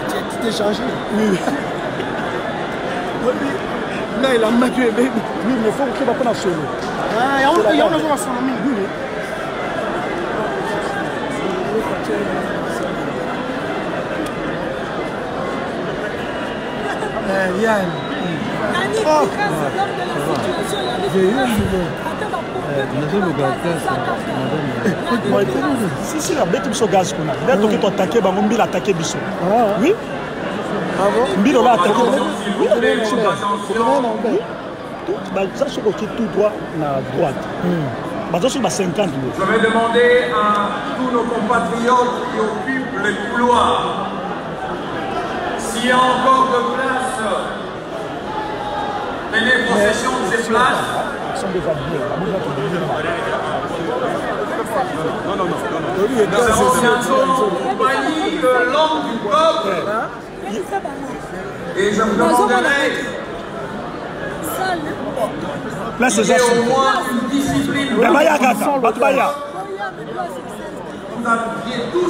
tu t'es changé. Oui. Là, il a maquillé. Oui, mais il faut qu'il va prendre solo. Ah, il y a un nouveau solo. Oui. Yann. Si la bête biso gaz qu'on a. Là tu peux attaquer bango mbila attaquer biso. Oui. Ah bon? Mbila va attaquer. Bah ça c'est côté tout droit à droite. Bah ça c'est 50. Je vais demander à tous nos compatriotes qui occupent les couloirs s'il y a encore de place. Prenez possession de ces places. Ils sont déjà bien. Non. Nous avons bientôt compagnie de l'homme du peuple. Et je vous demanderai qu'il y ait au moins une discipline. Vous aviez tous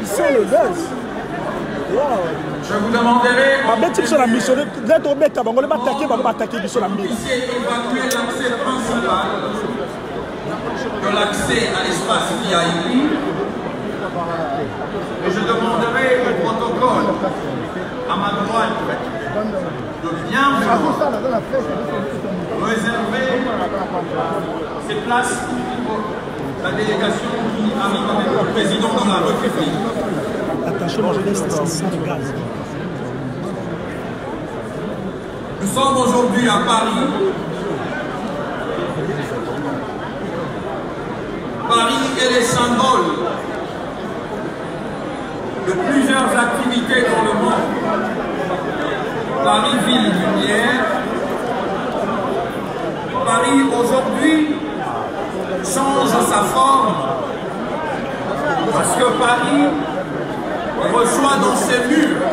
ils sont le gaz. Je vous demanderai sur la mission d'être bête avant de m'attaquer sur la mission. Évacuer l'accès principal de l'accès à l'espace VIP. Et je demanderai au protocole à ma droite de bien réserver ces places pour la délégation qui arrive avec le président de la République. Attention, mon jeunesse, c'est ça le gaz. Nous sommes aujourd'hui à Paris. Paris est le symbole de plusieurs activités dans le monde. Paris, ville lumière. Paris aujourd'hui change sa forme parce que Paris reçoit dans ses murs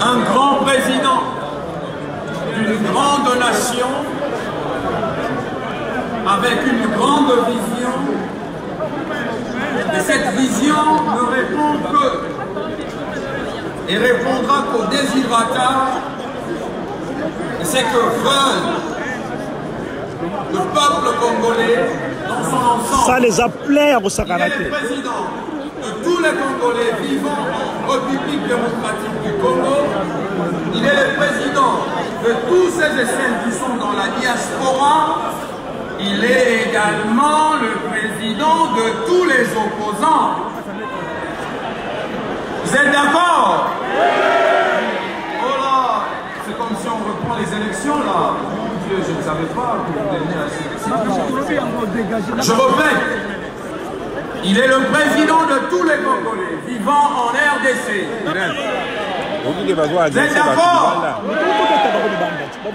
un grand président d'une grande nation avec une grande vision. Et cette vision ne répond et répondra qu'au désirata, c'est que veulent le peuple congolais dans son ensemble. Ça les a plaire au Sakaraté. Il est le président de tous les Congolais vivant en République démocratique du Congo. Il est le président de tous ces et celles qui sont dans la diaspora. Il est également le président de tous les opposants. Vous êtes d'accord? Oh là, c'est comme si on reprend les élections là. Mon Dieu, je ne savais pas que vous venir à ces élections. Je répète, il est le président de tous les Congolais vivant en RDC. Vous êtes d'accord?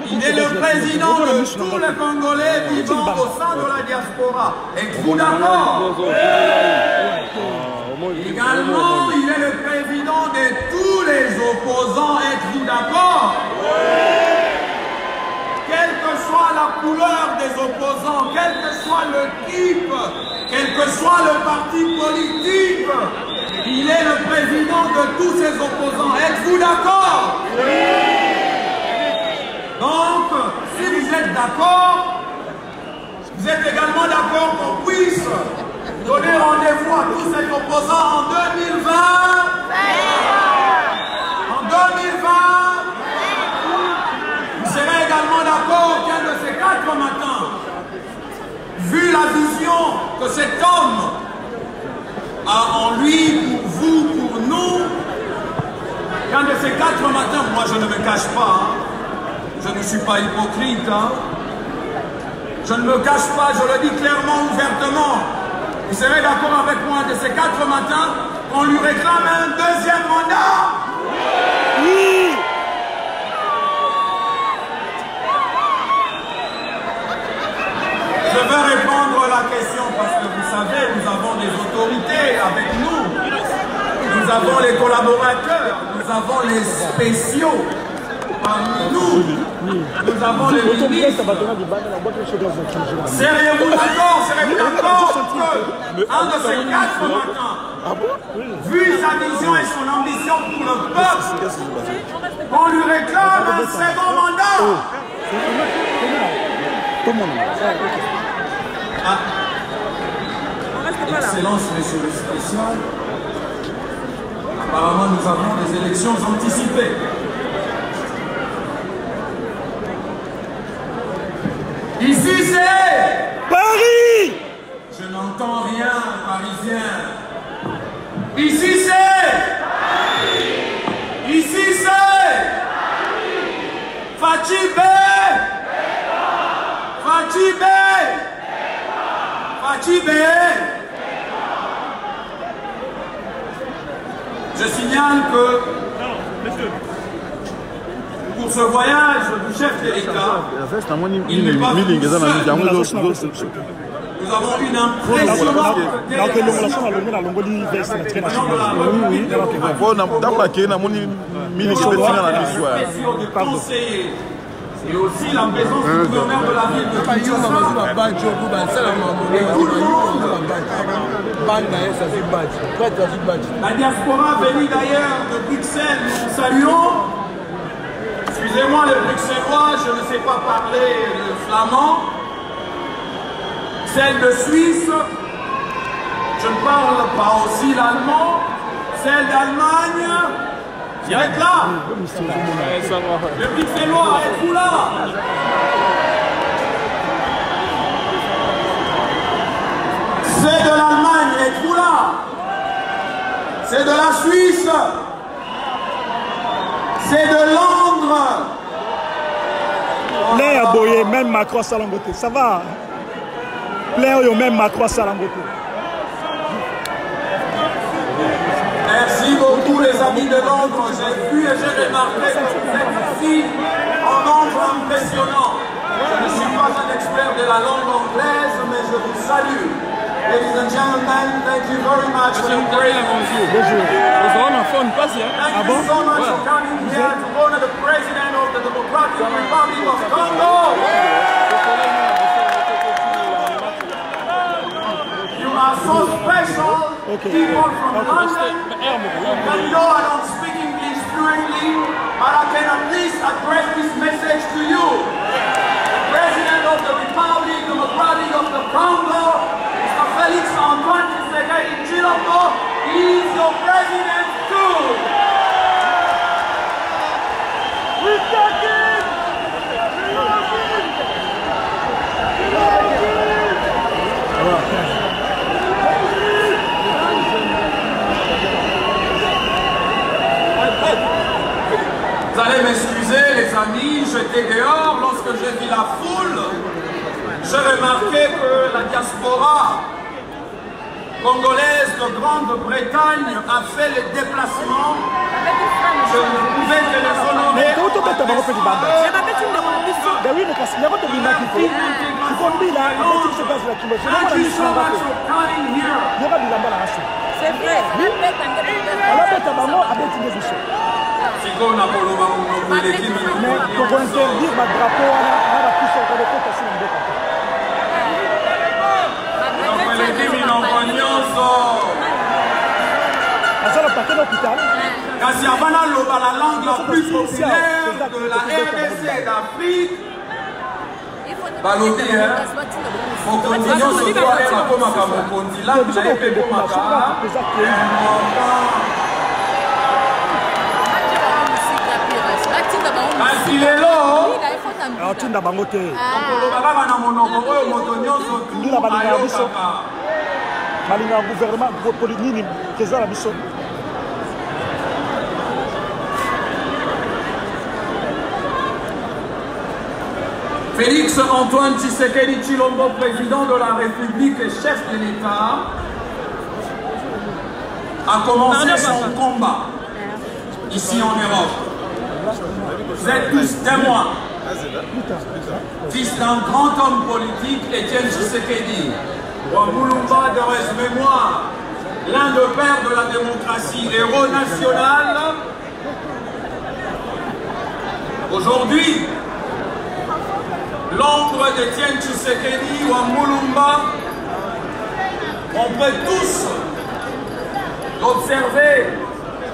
Il est le président de tous les Congolais vivant au sein de la diaspora. Êtes-vous d'accord? Également, il est le président de tous les opposants. Êtes-vous d'accord? Quelle que soit la couleur des opposants, quel que soit le type, quel que soit le parti politique, il est le président de tous ces opposants. Êtes-vous d'accord? Donc, si vous êtes d'accord, vous êtes également d'accord qu'on puisse donner rendez-vous à tous ces opposants en 2020. En 2020, vous serez également d'accord qu'un de ces 4 matins, vu la vision que cet homme a en lui, pour vous, pour nous, qu'un de ces 4 matins, moi je ne me cache pas, je ne suis pas hypocrite, je ne me cache pas, je le dis clairement, ouvertement. Vous serez d'accord avec moi de ces 4 matins qu'on lui réclame un 2e mandat? Oui. Je vais répondre à la question parce que vous savez, nous avons des autorités avec nous. Nous avons les collaborateurs, nous avons les spéciaux parmi nous. Nous avons les ministres. Seriez-vous d'accord que un de ces 4 matins vu sa vision et son ambition pour le peuple, on lui réclame un second mandat. Excellence, Monsieur le spécial, apparemment nous avons des élections anticipées. Ici c'est Paris. Je n'entends rien, Parisien. Ici c'est Paris. Ici c'est Paris. Fatibé. Fatibé. Fatibé. Je signale que pour ce voyage du chef de l'État, il n'est pas venu seul. Nous avons une impressionnante délégation de conseillers et aussi la présence du gouverneur de la ville de Kinshasa. La diaspora venue d'ailleurs de Bruxelles, nous saluons. Excusez-moi les Bruxellois, je ne sais pas parler le flamand. Celle de Suisse, je ne parle pas aussi l'allemand. Celle d'Allemagne, vous êtes là. Les Bruxellois, êtes-vous là? C'est de l'Allemagne, êtes-vous là? C'est de la Suisse. C'est de Londres. Plein à Boye, même Macron Salangote. Ça va? Plein au même Macron Salangote. Merci beaucoup les amis de Londres. J'ai vu et j'ai remarqué que vous êtes ici en nombre impressionnant. Je ne suis pas un expert de la langue anglaise, mais je vous salue. Ladies and gentlemen, thank you very much for your presence. Thank you so much for coming here to honor the President of the Democratic Republic of Congo. You are so special, people from London. Even though I don't speak English fluently, but I can at least address this message to you. The President of the Republic Democratic of the Congo, Félix Antoine Tshisekedi Tshilombo, is your president too. We got it. Vous allez m'excuser les amis, j'étais dehors lorsque j'ai vu la foule. J'ai remarqué que la diaspora congolaise de Grande-Bretagne a fait le déplacement. Je ne pouvais que les honorer. C'est vrai. Kasi avana loba la langue la plus populaire de la RDC d'Afrique. Balobi, mokonzi nyonso to alela akomaka mokonzi langue na ye mpe ekomaka kasi lelo atinda bango te okoloba kaka na monoko oyo moto nyonso tu ayokaka balinga gouvernement nini eza na biso. Félix Antoine Tshisekedi Tshilombo, président de la République et chef de l'État, a commencé son combat ici en Europe. Vous êtes tous témoins. Fils d'un grand homme politique, Étienne Tshisekedi, Wambulumba de Res-Mémoire, l'un des pères de la démocratie, héros national. Aujourd'hui, l'ombre d'Étienne Tshisekedi Wambulumba, on peut tous d'observer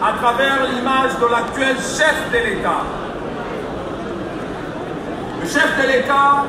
à travers l'image de l'actuel chef de l'État. Le chef de l'État